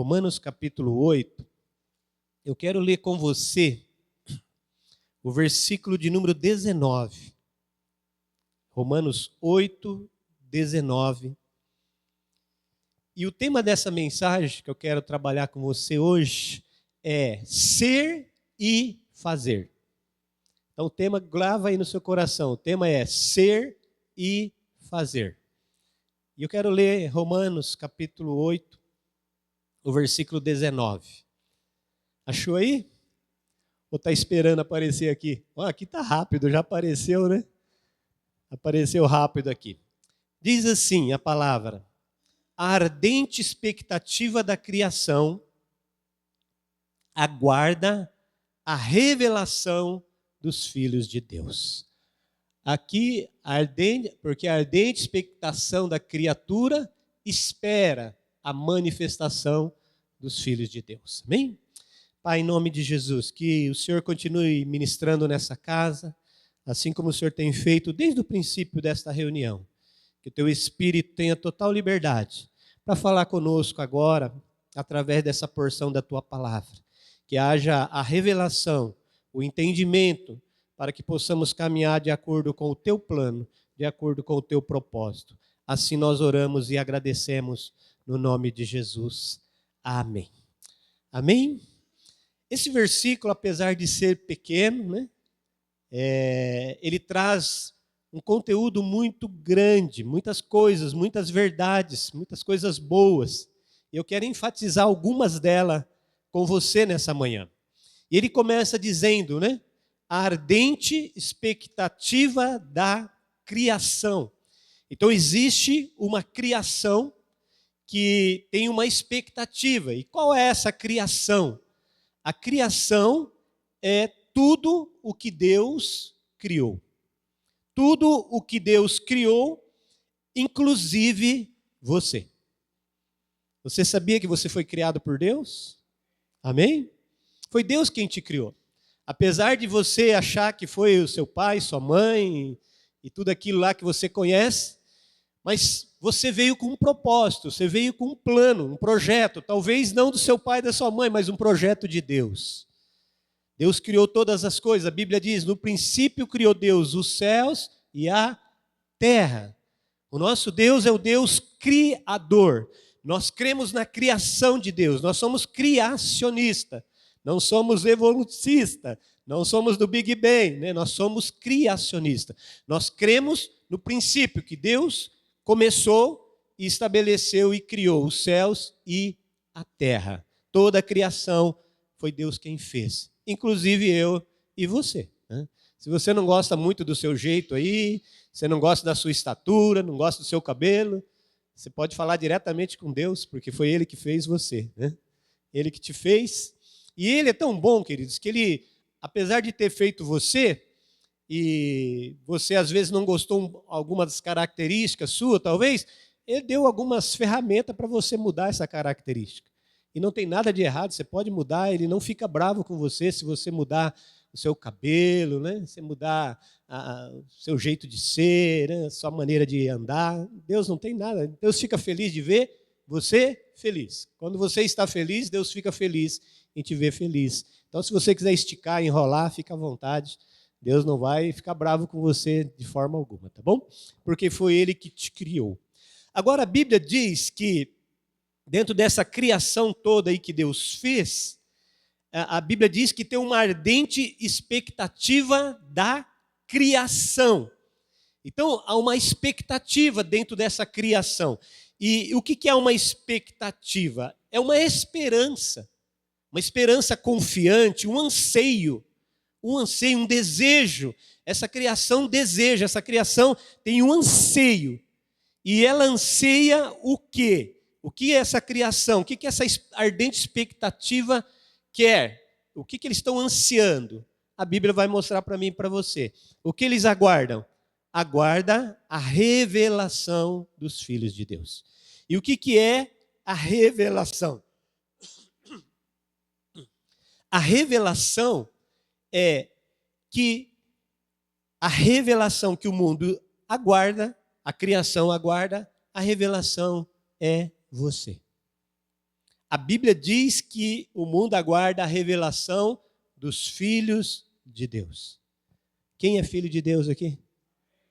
Romanos capítulo 8, eu quero ler com você o versículo de número 19. Romanos 8, 19. E o tema dessa mensagem que eu quero trabalhar com você hoje é ser e fazer. Então o tema, grava aí no seu coração, o tema é ser e fazer. E eu quero ler Romanos capítulo 8, o versículo 19. Achou aí? Ou está esperando aparecer aqui? Aqui está rápido, já apareceu, né? Apareceu rápido aqui. Diz assim a palavra: a ardente expectativa da criação aguarda a revelação dos filhos de Deus. Aqui, porque a ardente expectação da criatura espera a manifestação dos filhos de Deus. Amém? Pai, em nome de Jesus, que o Senhor continue ministrando nessa casa, assim como o Senhor tem feito desde o princípio desta reunião. Que o teu Espírito tenha total liberdade para falar conosco agora, através dessa porção da tua palavra. Que haja a revelação, o entendimento, para que possamos caminhar de acordo com o teu plano, de acordo com o teu propósito. Assim nós oramos e agradecemos no nome de Jesus. Amém. Amém? Esse versículo, apesar de ser pequeno, né, ele traz um conteúdo muito grande, muitas coisas, muitas verdades, muitas coisas boas. E eu quero enfatizar algumas delas com você nessa manhã. E ele começa dizendo, né, a ardente expectativa da criação. Então existe uma criação que tem uma expectativa. E qual é essa criação? A criação é tudo o que Deus criou. Tudo o que Deus criou, inclusive você. Você sabia que você foi criado por Deus? Amém? Foi Deus quem te criou. Apesar de você achar que foi o seu pai, sua mãe e tudo aquilo lá que você conhece, mas você veio com um propósito, você veio com um plano, um projeto, talvez não do seu pai e da sua mãe, mas um projeto de Deus. Deus criou todas as coisas, a Bíblia diz, no princípio criou Deus os céus e a terra. O nosso Deus é o Deus criador. Nós cremos na criação de Deus, nós somos criacionistas, não somos evolucistas, não somos do Big Bang, né? Nós somos criacionistas. Nós cremos no princípio que Deus começou e estabeleceu e criou os céus e a terra. Toda a criação foi Deus quem fez, inclusive eu e você, né? Se você não gosta muito do seu jeito aí, você não gosta da sua estatura, não gosta do seu cabelo, você pode falar diretamente com Deus, porque foi Ele que fez você, né? Ele que te fez. E Ele é tão bom, queridos, que Ele, apesar de ter feito você, e você às vezes não gostou algumas das características suas, talvez, Ele deu algumas ferramentas para você mudar essa característica. E não tem nada de errado, você pode mudar, Ele não fica bravo com você se você mudar o seu cabelo, né? Se mudar o seu jeito de ser, né? A sua maneira de andar. Deus não tem nada. Deus fica feliz de ver você feliz. Quando você está feliz, Deus fica feliz em te ver feliz. Então, se você quiser esticar, enrolar, fica à vontade. Deus não vai ficar bravo com você de forma alguma, tá bom? Porque foi Ele que te criou. Agora, a Bíblia diz que dentro dessa criação toda aí que Deus fez, a Bíblia diz que tem uma ardente expectativa da criação. Então, há uma expectativa dentro dessa criação. E o que é uma expectativa? É uma esperança confiante, um anseio, um desejo. Essa criação deseja, essa criação tem um anseio. E ela anseia o quê? O que é essa criação? O que essa ardente expectativa quer? O que eles estão ansiando? A Bíblia vai mostrar para mim e para você. O que eles aguardam? Aguarda a revelação dos filhos de Deus. E o que é a revelação? A revelação é que a revelação que o mundo aguarda, a criação aguarda, a revelação é você. A Bíblia diz que o mundo aguarda a revelação dos filhos de Deus. Quem é filho de Deus aqui?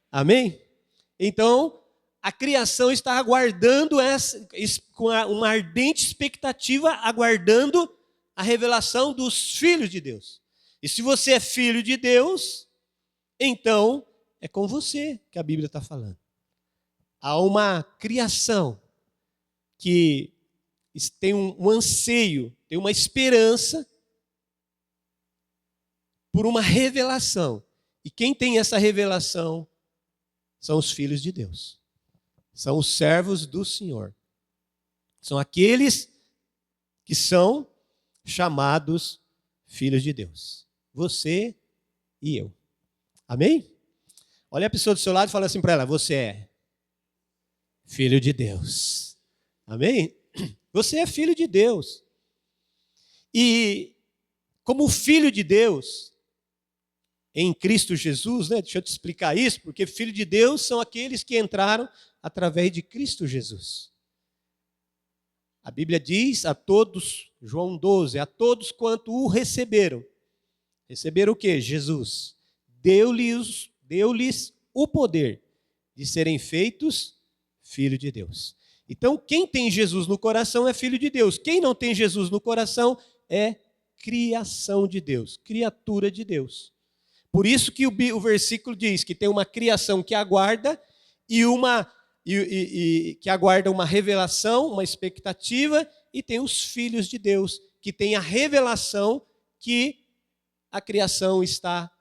Amém? Então, a criação está aguardando com uma ardente expectativa, aguardando a revelação dos filhos de Deus. E se você é filho de Deus, então é com você que a Bíblia está falando. Há uma criação que tem um anseio, tem uma esperança por uma revelação. E quem tem essa revelação são os filhos de Deus. São os servos do Senhor. São aqueles que são chamados filhos de Deus. Você e eu. Amém? Olha a pessoa do seu lado e fala assim para ela: você é filho de Deus. Amém? Você é filho de Deus. E como filho de Deus, em Cristo Jesus, né? Deixa eu te explicar isso, porque filho de Deus são aqueles que entraram através de Cristo Jesus. A Bíblia diz a todos, João 12, a todos quanto o receberam. Receberam o quê? Jesus. Deu-lhes o poder de serem feitos filho de Deus. Então, quem tem Jesus no coração é filho de Deus. Quem não tem Jesus no coração é criação de Deus, criatura de Deus. Por isso que o versículo diz que tem uma criação que aguarda que aguarda uma revelação, uma expectativa, e tem os filhos de Deus, que tem a revelação que a criação está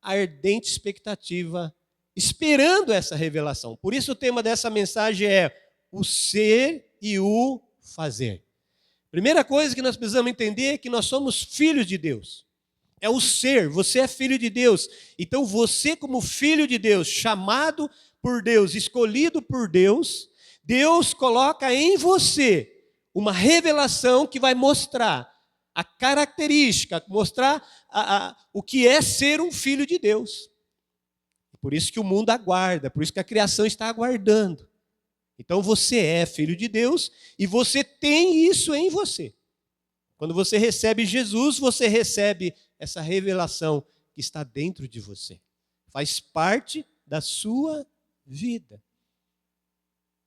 a ardente expectativa, esperando essa revelação. Por isso o tema dessa mensagem é o ser e o fazer. Primeira coisa que nós precisamos entender é que nós somos filhos de Deus. É o ser, você é filho de Deus. Então você, como filho de Deus, chamado por Deus, escolhido por Deus, Deus coloca em você uma revelação que vai mostrar a característica, mostrar o que é ser um filho de Deus. Por isso que o mundo aguarda, por isso que a criação está aguardando. Então você é filho de Deus e você tem isso em você. Quando você recebe Jesus, você recebe essa revelação que está dentro de você. Faz parte da sua vida.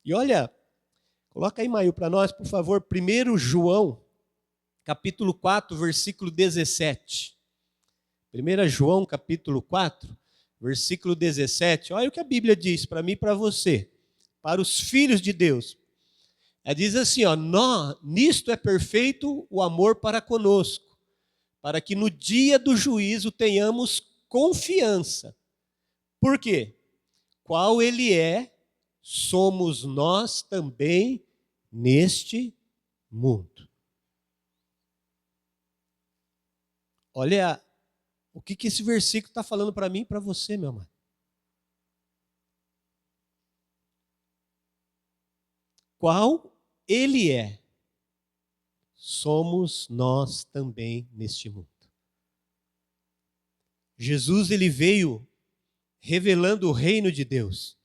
E olha, coloca aí, Maio, para nós, por favor, 1 João, capítulo 4, versículo 17. 1 João, capítulo 4, versículo 17. Olha o que a Bíblia diz para mim e para você, para os filhos de Deus. Ela diz assim, nisto é perfeito o amor para conosco, para que no dia do juízo tenhamos confiança. Por quê? Qual ele é, somos nós também neste mundo. Olha o que esse versículo está falando para mim e para você, meu amado. Qual ele é, somos nós também neste mundo. Jesus, ele veio revelando o reino de Deus.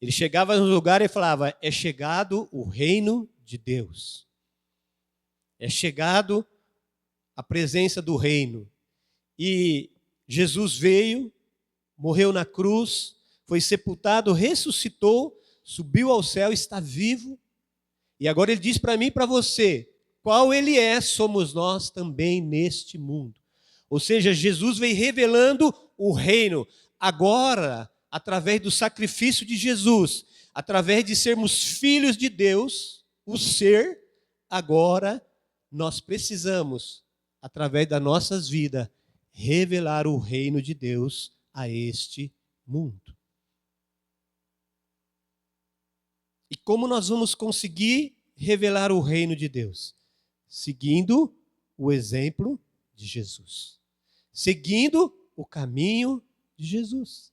Ele chegava no lugar e falava, é chegado o reino de Deus. É chegado a presença do reino. E Jesus veio, morreu na cruz, foi sepultado, ressuscitou, subiu ao céu, está vivo. E agora ele diz para mim e para você, qual ele é, somos nós também neste mundo. Ou seja, Jesus veio revelando o reino. Agora, através do sacrifício de Jesus, através de sermos filhos de Deus, o ser, agora nós precisamos, através das nossas vidas, revelar o reino de Deus a este mundo. E como nós vamos conseguir revelar o reino de Deus? Seguindo o exemplo de Jesus. Seguindo o caminho de Jesus.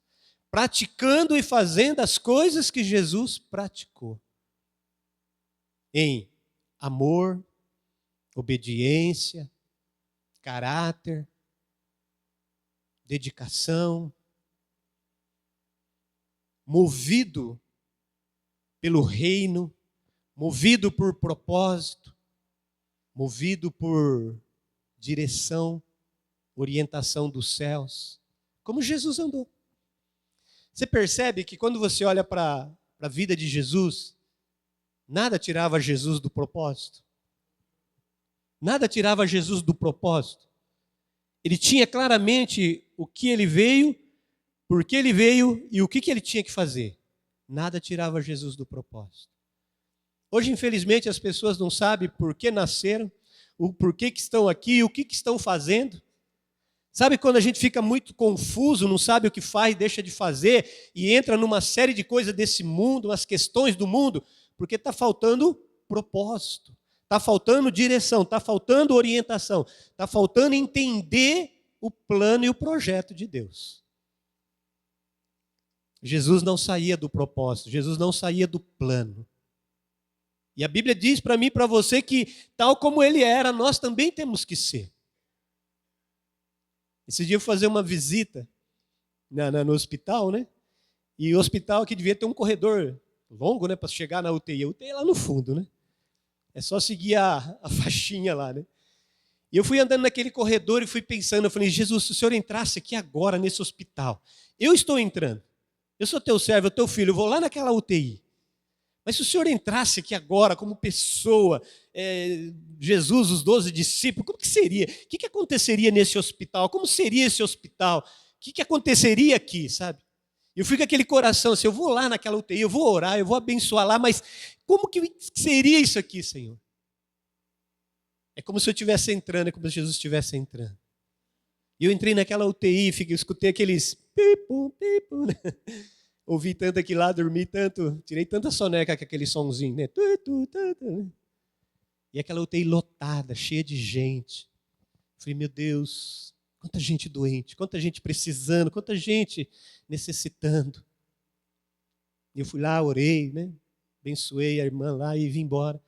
Praticando e fazendo as coisas que Jesus praticou. Em amor, obediência, caráter, dedicação, movido pelo reino, movido por propósito, movido por direção, orientação dos céus, como Jesus andou. Você percebe que quando você olha para a vida de Jesus, nada tirava Jesus do propósito. Nada tirava Jesus do propósito. Ele tinha claramente o que ele veio, por que ele veio e o que ele tinha que fazer. Nada tirava Jesus do propósito. Hoje, infelizmente, as pessoas não sabem por que nasceram, o porquê que estão aqui, o que estão fazendo. Sabe quando a gente fica muito confuso, não sabe o que faz, deixa de fazer e entra numa série de coisas desse mundo, umas questões do mundo, porque está faltando propósito, está faltando direção, está faltando orientação, está faltando entender o plano e o projeto de Deus. Jesus não saía do propósito, Jesus não saía do plano. E a Bíblia diz para mim e para você que, tal como ele era, nós também temos que ser. Esse dia eu fui fazer uma visita no hospital, né? E o hospital aqui devia ter um corredor longo, né? Para chegar na UTI. A UTI é lá no fundo, né? É só seguir a faixinha lá, né? E eu fui andando naquele corredor e fui pensando, eu falei, Jesus, se o Senhor entrasse aqui agora nesse hospital, eu estou entrando, eu sou teu servo, eu teu filho, eu vou lá naquela UTI. Mas se o Senhor entrasse aqui agora como pessoa, Jesus, os 12 discípulos, como que seria? O que aconteceria nesse hospital? Como seria esse hospital? O que aconteceria aqui, sabe? Eu fico com aquele coração assim, eu vou lá naquela UTI, eu vou orar, eu vou abençoar lá, mas como que seria isso aqui, Senhor? É como se eu estivesse entrando, é como se Jesus estivesse entrando. E eu entrei naquela UTI, escutei aqueles pipum, pipum, né? Ouvi tanto aqui lá, dormi tanto, tirei tanta soneca com aquele sonzinho, né? E aquela UTI lotada, cheia de gente. Falei, meu Deus, quanta gente doente, quanta gente precisando, quanta gente necessitando. E eu fui lá, orei, né? Abençoei a irmã lá e vim embora.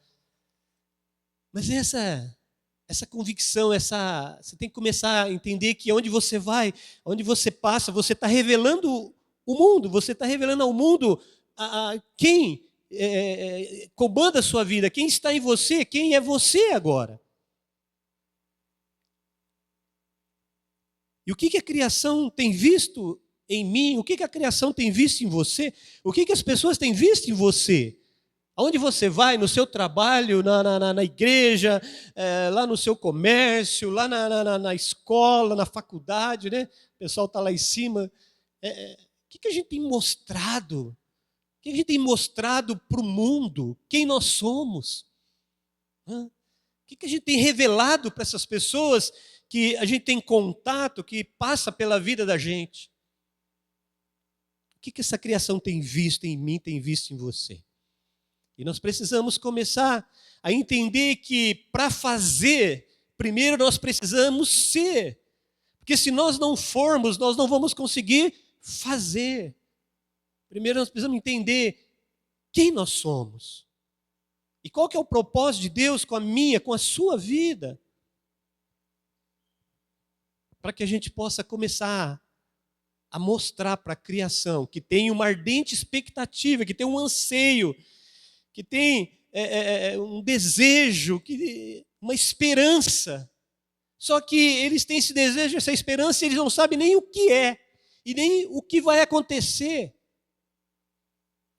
Mas essa convicção, você tem que começar a entender que onde você vai, onde você passa, você está revelando o mundo, você está revelando ao mundo quem comanda a sua vida, quem está em você, quem é você agora. E o que a criação tem visto em mim, o que a criação tem visto em você, o que as pessoas têm visto em você. Aonde você vai, no seu trabalho, na igreja, lá no seu comércio, lá na escola, na faculdade, né? O pessoal está lá em cima. O que a gente tem mostrado? O que a gente tem mostrado para o mundo? Quem nós somos? O que a gente tem revelado para essas pessoas que a gente tem contato, que passa pela vida da gente? O que essa criação tem visto em mim, tem visto em você? E nós precisamos começar a entender que para fazer, primeiro nós precisamos ser. Porque se nós não formos, nós não vamos conseguir fazer. Primeiro nós precisamos entender quem nós somos. E qual que é o propósito de Deus com a minha, com a sua vida. Para que a gente possa começar a mostrar para a criação que tem uma ardente expectativa, que tem um anseio, que tem um desejo, uma esperança. Só que eles têm esse desejo, essa esperança, e eles não sabem nem o que é, e nem o que vai acontecer.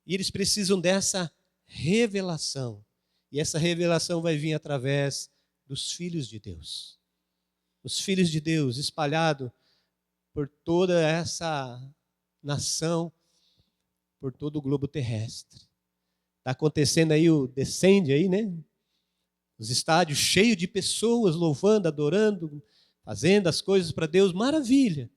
E eles precisam dessa revelação. E essa revelação vai vir através dos filhos de Deus. Os filhos de Deus espalhados por toda essa nação, por todo o globo terrestre. Está acontecendo aí o Descende aí, né? Os estádios cheios de pessoas louvando, adorando, fazendo as coisas para Deus, maravilha.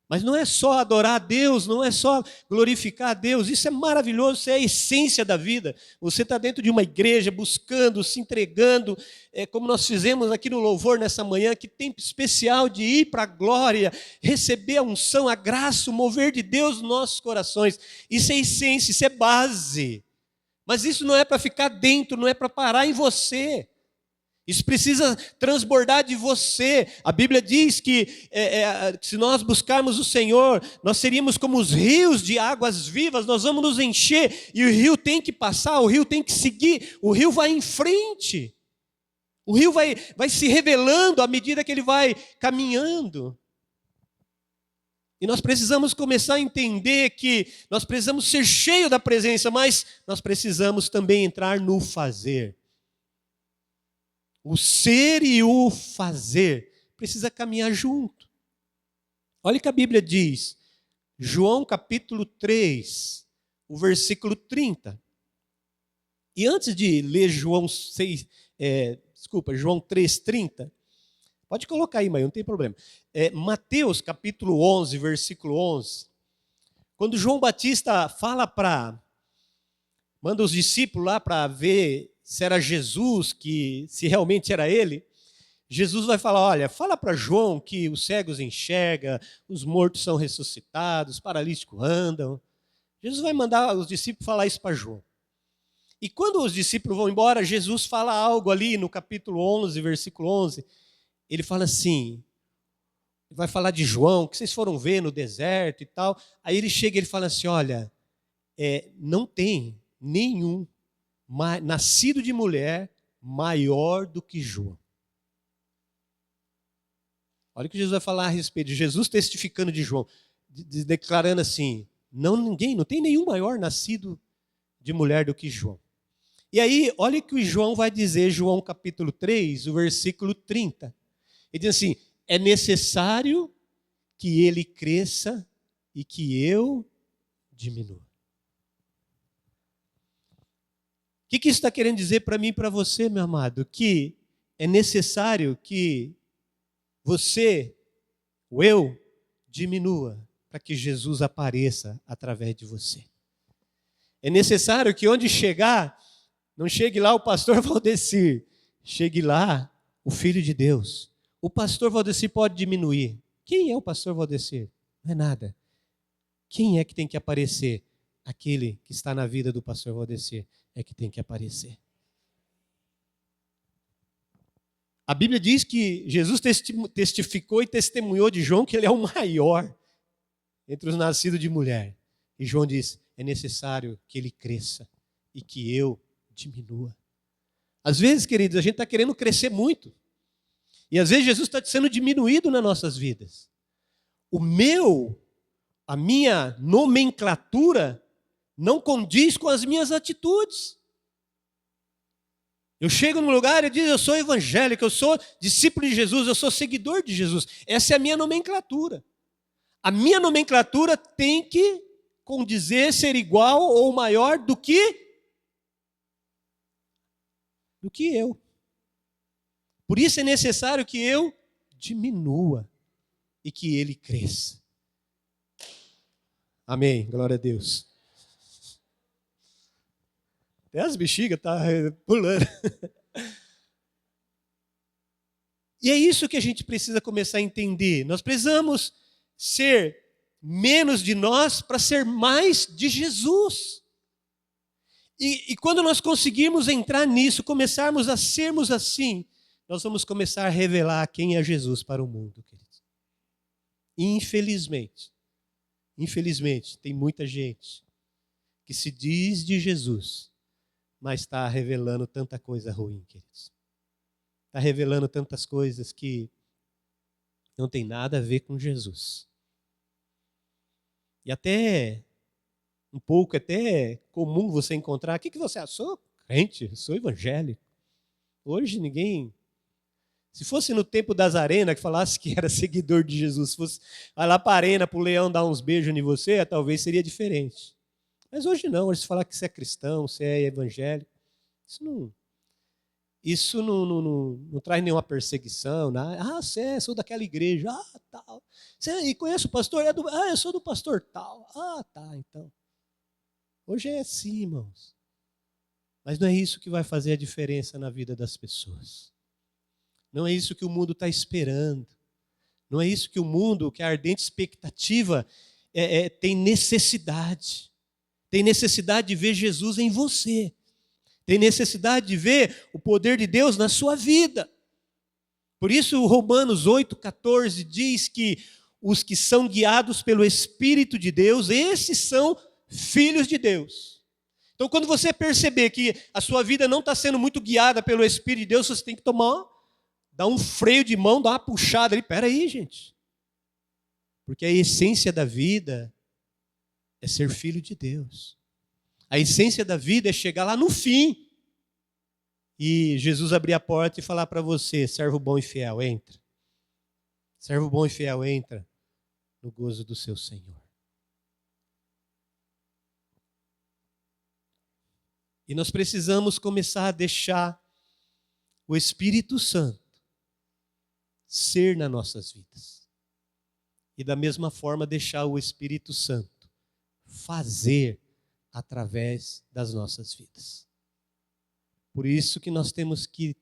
Mas não é só adorar a Deus, não é só glorificar a Deus, isso é maravilhoso, isso é a essência da vida. Você está dentro de uma igreja, buscando, se entregando, como nós fizemos aqui no louvor nessa manhã, que tempo especial de ir para a glória, receber a unção, a graça, o mover de Deus nos nossos corações. Isso é essência, isso é base. Mas isso não é para ficar dentro, não é para parar em você. Isso precisa transbordar de você. A Bíblia diz que se nós buscarmos o Senhor, nós seríamos como os rios de águas vivas, nós vamos nos encher, e o rio tem que passar, o rio tem que seguir, o rio vai em frente. O rio vai se revelando à medida que ele vai caminhando. E nós precisamos começar a entender que nós precisamos ser cheios da presença, mas nós precisamos também entrar no fazer. O ser e o fazer precisa caminhar junto. Olha o que a Bíblia diz, João capítulo 3, o versículo 30. E antes de ler João 3:30, pode colocar aí, mãe, não tem problema. Mateus capítulo 11, versículo 11. Quando João Batista manda os discípulos lá para ver se era Jesus, se realmente era ele, Jesus vai falar, olha, fala para João que os cegos enxergam, os mortos são ressuscitados, os paralíticos andam. Jesus vai mandar os discípulos falar isso para João. E quando os discípulos vão embora, Jesus fala algo ali no capítulo 11, versículo 11. Ele fala assim, vai falar de João, que vocês foram ver no deserto e tal. Aí ele chega e ele fala assim, olha, não tem nenhum nascido de mulher maior do que João. Olha o que Jesus vai falar a respeito de Jesus testificando de João, declarando assim, não tem nenhum maior nascido de mulher do que João. E aí, olha o que o João vai dizer, João capítulo 3, o versículo 30. Ele diz assim, é necessário que ele cresça e que eu diminua. O que isso está querendo dizer para mim e para você, meu amado? Que é necessário que você, o eu, diminua para que Jesus apareça através de você. É necessário que onde chegar, não chegue lá o pastor Valdecir, chegue lá o Filho de Deus. O pastor Valdecir pode diminuir. Quem é o pastor Valdecir? Não é nada. Quem é que tem que aparecer? Aquele que está na vida do pastor Valdecir é que tem que aparecer. A Bíblia diz que Jesus testificou e testemunhou de João que ele é o maior entre os nascidos de mulher. E João diz, é necessário que ele cresça e que eu diminua. Às vezes, queridos, a gente está querendo crescer muito. E às vezes Jesus está sendo diminuído nas nossas vidas. A minha nomenclatura não condiz com as minhas atitudes. Eu chego num lugar e digo, eu sou evangélico, eu sou discípulo de Jesus, eu sou seguidor de Jesus. Essa é a minha nomenclatura. A minha nomenclatura tem que condizer, ser igual ou maior do que eu. Por isso é necessário que eu diminua e que ele cresça. Amém, glória a Deus. Até as bexigas estão pulando. E é isso que a gente precisa começar a entender. Nós precisamos ser menos de nós para ser mais de Jesus. E quando nós conseguirmos entrar nisso, começarmos a sermos assim, nós vamos começar a revelar quem é Jesus para o mundo, queridos. Infelizmente, tem muita gente que se diz de Jesus, mas está revelando tanta coisa ruim, queridos. Está revelando tantas coisas que não tem nada a ver com Jesus. E até um pouco até comum você encontrar, o que você achou? Crente, sou evangélico. Hoje ninguém... Se fosse no tempo das arenas, que falasse que era seguidor de Jesus, se fosse vai lá para a arena, para o leão dar uns beijos em você, talvez seria diferente. Mas hoje não, hoje se falar que você é cristão, você é evangélico, isso não traz nenhuma perseguição. Sou daquela igreja, tal. Você conhece o pastor? Eu sou do pastor tal. Tá, então. Hoje é assim, irmãos. Mas não é isso que vai fazer a diferença na vida das pessoas. Não é isso que o mundo está esperando. Não é isso que o mundo, que a ardente expectativa tem necessidade. Tem necessidade de ver Jesus em você. Tem necessidade de ver o poder de Deus na sua vida. Por isso, Romanos 8,14 diz que os que são guiados pelo Espírito de Deus, esses são filhos de Deus. Então, quando você perceber que a sua vida não está sendo muito guiada pelo Espírito de Deus, você tem que dar um freio de mão, dar uma puxada ali. Espera aí, gente. Porque a essência da vida é ser filho de Deus. A essência da vida é chegar lá no fim. E Jesus abrir a porta e falar para você, servo bom e fiel, entra. Servo bom e fiel, entra no gozo do seu Senhor. E nós precisamos começar a deixar o Espírito Santo ser nas nossas vidas. E da mesma forma deixar o Espírito Santo fazer através das nossas vidas. Por isso que nós temos que,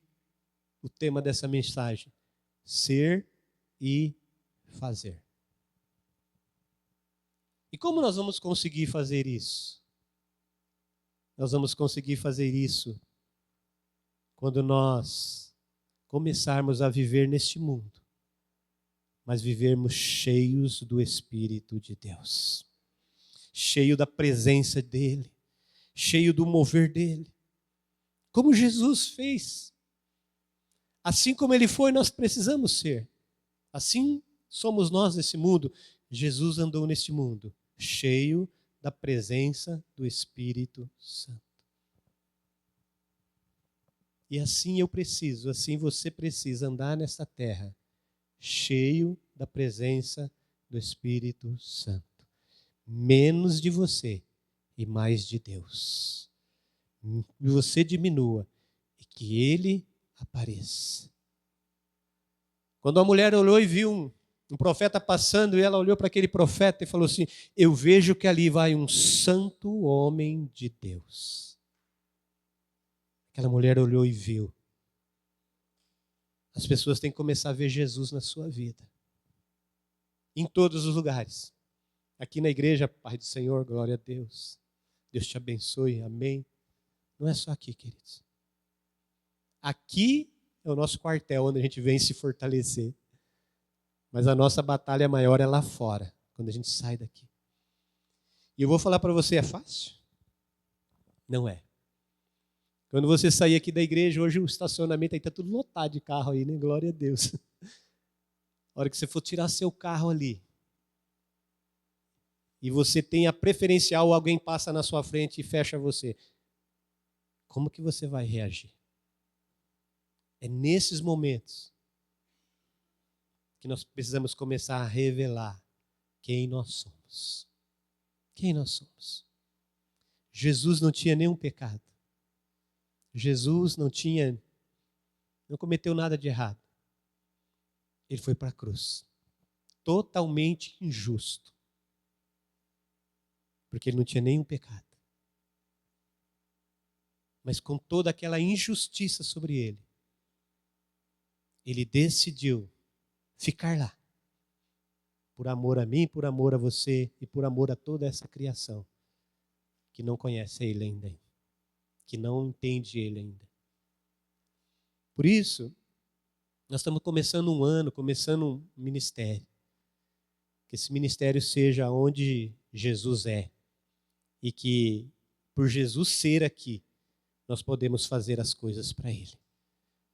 o tema dessa mensagem, ser e fazer. E como nós vamos conseguir fazer isso? Nós vamos conseguir fazer isso quando nós começarmos a viver neste mundo, mas vivermos cheios do Espírito de Deus, cheio da presença dEle, cheio do mover dEle, como Jesus fez. Assim como Ele foi, nós precisamos ser. Assim somos nós nesse mundo. Jesus andou neste mundo, cheio da presença do Espírito Santo. E assim assim você precisa andar nessa terra, cheio da presença do Espírito Santo. Menos de você e mais de Deus. E você diminua e que Ele apareça. Quando a mulher olhou e viu um profeta passando, e ela olhou para aquele profeta e falou assim, eu vejo que ali vai um santo homem de Deus. Aquela mulher olhou e viu. As pessoas têm que começar a ver Jesus na sua vida. Em todos os lugares. Aqui na igreja, Pai do Senhor, glória a Deus. Deus te abençoe, amém. Não é só aqui, queridos. Aqui é o nosso quartel, onde a gente vem se fortalecer. Mas a nossa batalha maior é lá fora, quando a gente sai daqui. E eu vou falar para você, é fácil? Não é. Quando você sair aqui da igreja, hoje o estacionamento aí está tudo lotado de carro aí, né? Glória a Deus. A hora que você for tirar seu carro ali, e você tem a preferencial, ou alguém passa na sua frente e fecha você, como que você vai reagir? É nesses momentos que nós precisamos começar a revelar quem nós somos. Quem nós somos. Jesus não tinha nenhum pecado. Jesus não cometeu nada de errado. Ele foi para a cruz. Totalmente injusto. Porque ele não tinha nenhum pecado. Mas com toda aquela injustiça sobre ele, ele decidiu ficar lá. Por amor a mim, por amor a você e por amor a toda essa criação que não conhece ele ainda, que não entende ele ainda. Por isso, nós estamos começando um ano, começando um ministério. Que esse ministério seja onde Jesus é. E que, por Jesus ser aqui, nós podemos fazer as coisas para Ele.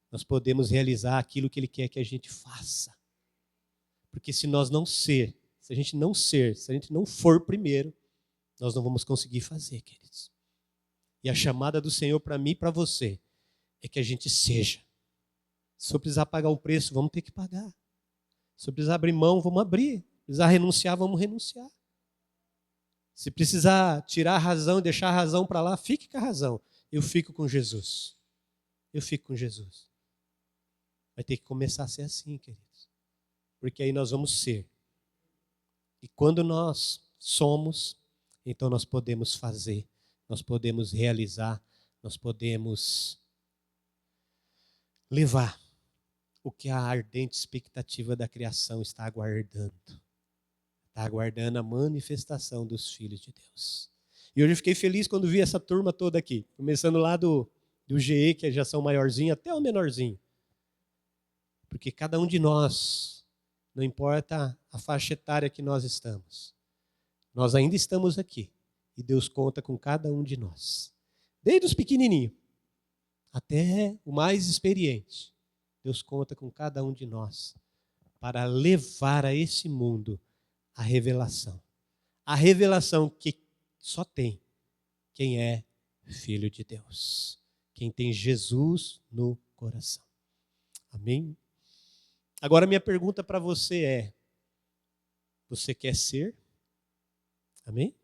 Nós podemos realizar aquilo que Ele quer que a gente faça. Porque se a gente não for primeiro, nós não vamos conseguir fazer, queridos. E a chamada do Senhor para mim e para você é que a gente seja. Se eu precisar pagar um preço, vamos ter que pagar. Se eu precisar abrir mão, vamos abrir. Se precisar renunciar, vamos renunciar. Se precisar tirar a razão e deixar a razão para lá, fique com a razão. Eu fico com Jesus. Eu fico com Jesus. Vai ter que começar a ser assim, queridos. Porque aí nós vamos ser. E quando nós somos, então nós podemos fazer, nós podemos realizar, nós podemos levar o que a ardente expectativa da criação está aguardando. Está aguardando a manifestação dos filhos de Deus. E hoje eu fiquei feliz quando vi essa turma toda aqui, começando lá do GE, que já são maiorzinho, até o menorzinho. Porque cada um de nós, não importa a faixa etária que nós estamos, nós ainda estamos aqui. E Deus conta com cada um de nós. Desde os pequenininhos até o mais experiente. Deus conta com cada um de nós para levar a esse mundo a revelação. A revelação que só tem quem é filho de Deus. Quem tem Jesus no coração. Amém? Agora minha pergunta para você é: você quer ser? Amém?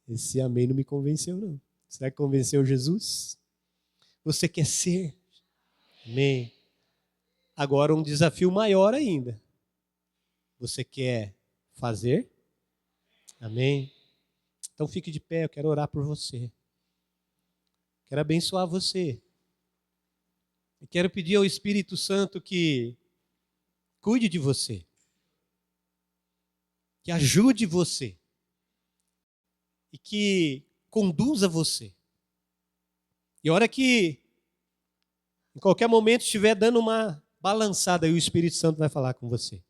Esse amém não me convenceu, não. Será que convenceu Jesus? Você quer ser? Amém. Agora um desafio maior ainda. Você quer fazer? Amém. Então fique de pé, eu quero orar por você. Quero abençoar você. Eu quero pedir ao Espírito Santo que cuide de você. Que ajude você. E que conduza você. E a hora que em qualquer momento estiver dando uma balançada, aí o Espírito Santo vai falar com você.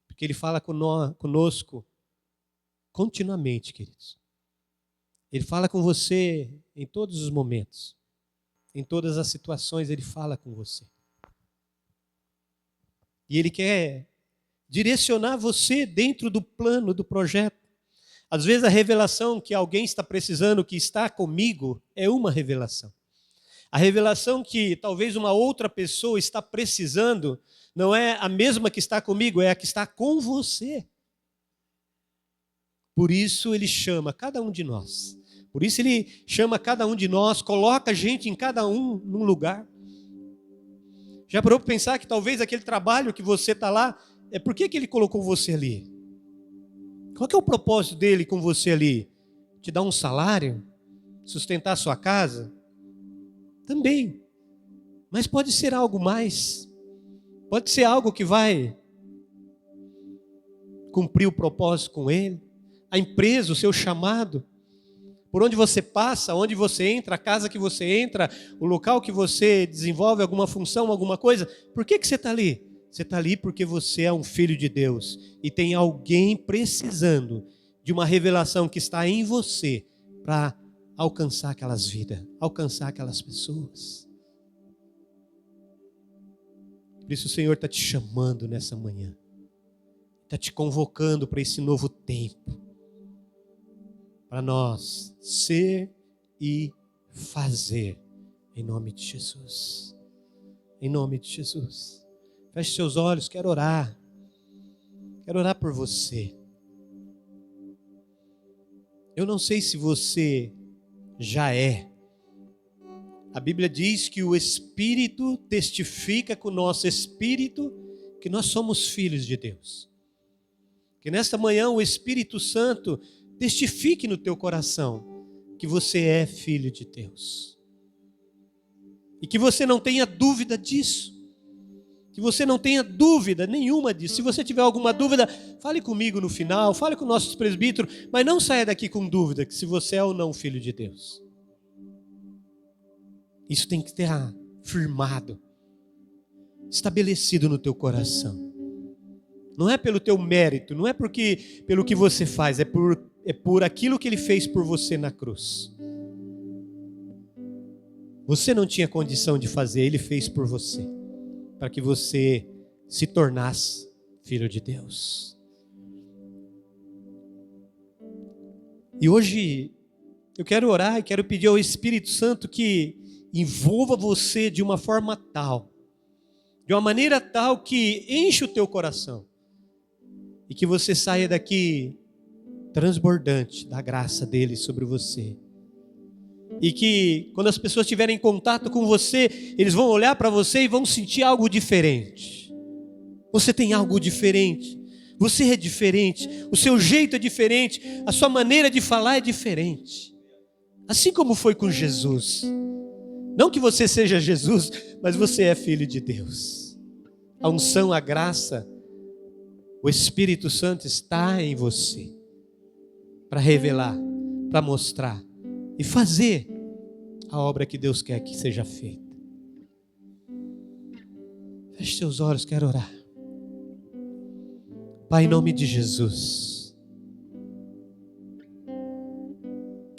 Porque ele fala conosco continuamente, queridos. Ele fala com você em todos os momentos. Em todas as situações ele fala com você. E ele quer direcionar você dentro do plano, do projeto. Às vezes a revelação que alguém está precisando, que está comigo, é uma revelação. A revelação que talvez uma outra pessoa está precisando não é a mesma que está comigo, é a que está com você. Por isso ele chama cada um de nós. Por isso ele chama cada um de nós, coloca a gente em cada um num lugar. Já parou para pensar que talvez aquele trabalho que você está lá, por que ele colocou você ali? Qual que é o propósito dele com você ali? Te dar um salário? Sustentar a sua casa? Também. Mas pode ser algo mais. Pode ser algo que vai cumprir o propósito com ele. A empresa, o seu chamado. Por onde você passa, onde você entra, a casa que você entra, o local que você desenvolve alguma função, alguma coisa. Por que você está ali? Você está ali porque você é um filho de Deus e tem alguém precisando de uma revelação que está em você para alcançar aquelas vidas, alcançar aquelas pessoas. Por isso o Senhor está te chamando nessa manhã, está te convocando para esse novo tempo, para nós ser e fazer, em nome de Jesus. Em nome de Jesus. Feche seus olhos, quero orar. Quero orar por você. Eu não sei se você já é. A Bíblia diz que o Espírito testifica com o nosso Espírito que nós somos filhos de Deus. Que nesta manhã o Espírito Santo testifique no teu coração que você é filho de Deus. E que você não tenha dúvida disso. Que você não tenha dúvida nenhuma disso. Se você tiver alguma dúvida, fale comigo no final, fale com nossos presbíteros, mas não saia daqui com dúvida que se você é ou não filho de Deus. Isso tem que estar firmado, estabelecido no teu coração. Não é pelo teu mérito, não é pelo que você faz, é por aquilo que Ele fez por você na cruz. Você não tinha condição de fazer, Ele fez por você, para que você se tornasse filho de Deus. E hoje eu quero orar e quero pedir ao Espírito Santo que envolva você de uma forma tal, de uma maneira tal que enche o teu coração e que você saia daqui transbordante da graça dele sobre você. E que quando as pessoas estiverem em contato com você, eles vão olhar para você e vão sentir algo diferente. Você tem algo diferente. Você é diferente. O seu jeito é diferente. A sua maneira de falar é diferente. Assim como foi com Jesus. Não que você seja Jesus, mas você é filho de Deus. A unção, a graça, o Espírito Santo está em você. Para revelar, para mostrar e fazer a obra que Deus quer que seja feita. Feche seus olhos, quero orar. Pai, em nome de Jesus,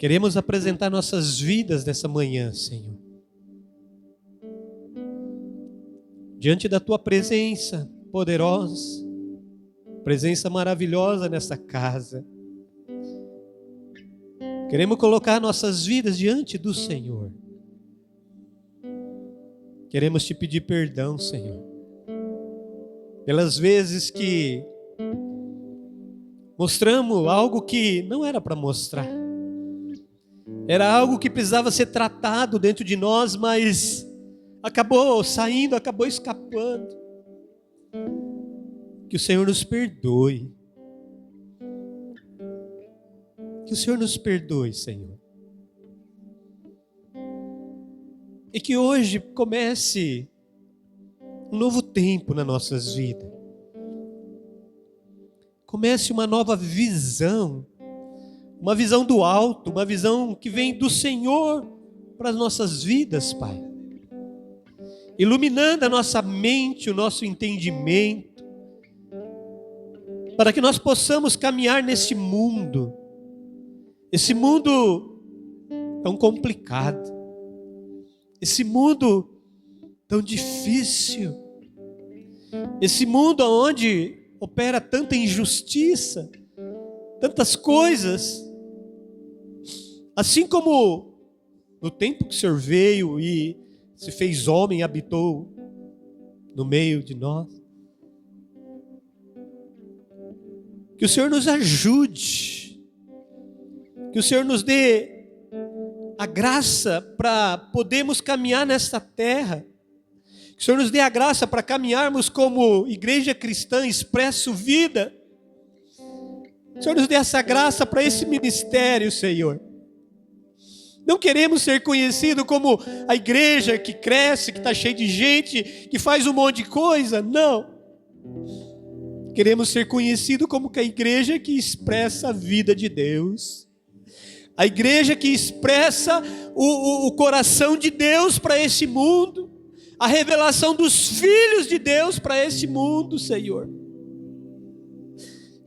Queremos apresentar nossas vidas nessa manhã, Senhor. Diante da Tua presença poderosa, presença maravilhosa nessa casa. Queremos colocar nossas vidas diante do Senhor. Queremos Te pedir perdão, Senhor, pelas vezes que mostramos algo que não era para mostrar. Era algo que precisava ser tratado dentro de nós, mas acabou saindo, acabou escapando. Que o Senhor nos perdoe. Que o Senhor nos perdoe, Senhor. E que hoje comece um novo tempo nas nossas vidas. Comece uma nova visão. Uma visão do alto, uma visão que vem do Senhor para as nossas vidas, Pai. Iluminando a nossa mente, o nosso entendimento, para que nós possamos caminhar nesse mundo, esse mundo tão complicado, esse mundo tão difícil, esse mundo onde opera tanta injustiça, tantas coisas. Assim como no tempo que o Senhor veio e se fez homem e habitou no meio de nós, que o Senhor nos ajude, que o Senhor nos dê a graça para podermos caminhar nesta terra, que o Senhor nos dê a graça para caminharmos como igreja cristã Expresso Vida. O Senhor nos dê essa graça para esse ministério, Senhor. Não queremos ser conhecidos como a igreja que cresce, que está cheia de gente, que faz um monte de coisa. Não. Queremos ser conhecidos como que a igreja que expressa a vida de Deus. A igreja que expressa o coração de Deus para esse mundo. A revelação dos filhos de Deus para esse mundo, Senhor.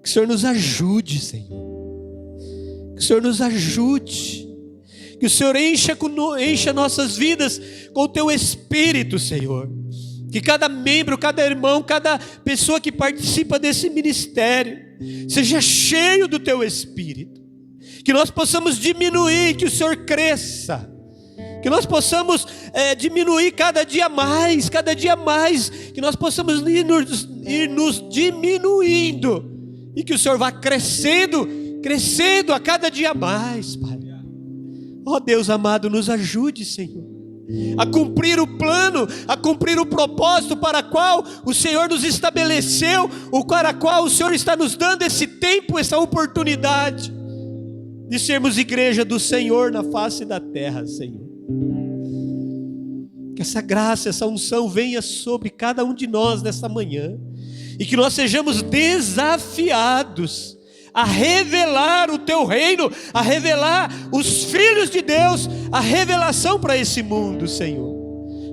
Que o Senhor nos ajude, Senhor. Que o Senhor nos ajude. Que o Senhor encha nossas vidas com o Teu Espírito, Senhor. Que cada membro, cada irmão, cada pessoa que participa desse ministério seja cheio do Teu Espírito. Que nós possamos diminuir, que o Senhor cresça. Que nós possamos diminuir cada dia mais. Que nós possamos ir nos diminuindo. E que o Senhor vá crescendo a cada dia mais, Pai. Ó Deus amado, nos ajude, Senhor, a cumprir o plano, a cumprir o propósito para o qual o Senhor nos estabeleceu, para o qual o Senhor está nos dando esse tempo, essa oportunidade de sermos igreja do Senhor na face da terra, Senhor. Que essa graça, essa unção venha sobre cada um de nós nesta manhã e que nós sejamos desafiados a revelar o Teu reino, a revelar os filhos de Deus, a revelação para esse mundo, Senhor.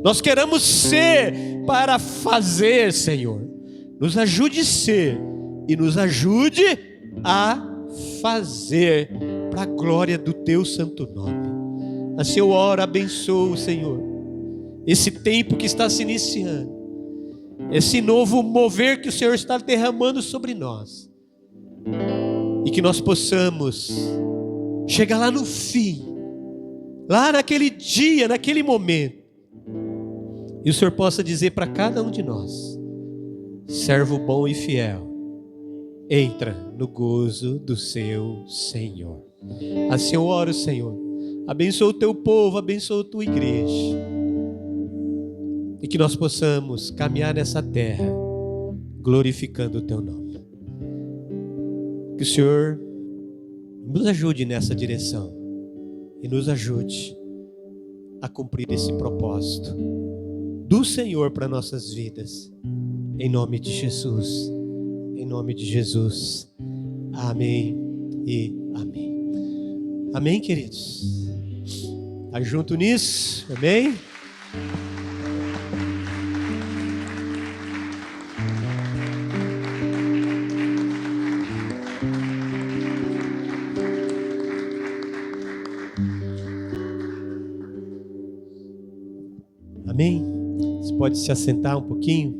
Nós queremos ser para fazer, Senhor. Nos ajude a ser e nos ajude a fazer para a glória do Teu santo nome. Assim eu oro, abençoo, Senhor, esse tempo que está se iniciando, esse novo mover que o Senhor está derramando sobre nós. E que nós possamos chegar lá no fim, lá naquele dia, naquele momento, e o Senhor possa dizer para cada um de nós: servo bom e fiel, entra no gozo do seu Senhor. Assim eu oro, Senhor, abençoa o Teu povo, abençoa a Tua igreja, e que nós possamos caminhar nessa terra glorificando o Teu nome. Que o Senhor nos ajude nessa direção e nos ajude a cumprir esse propósito do Senhor para nossas vidas. Em nome de Jesus. Em nome de Jesus. Amém e amém. Amém, queridos? Tá junto nisso? Amém? Amém? Você pode se assentar um pouquinho?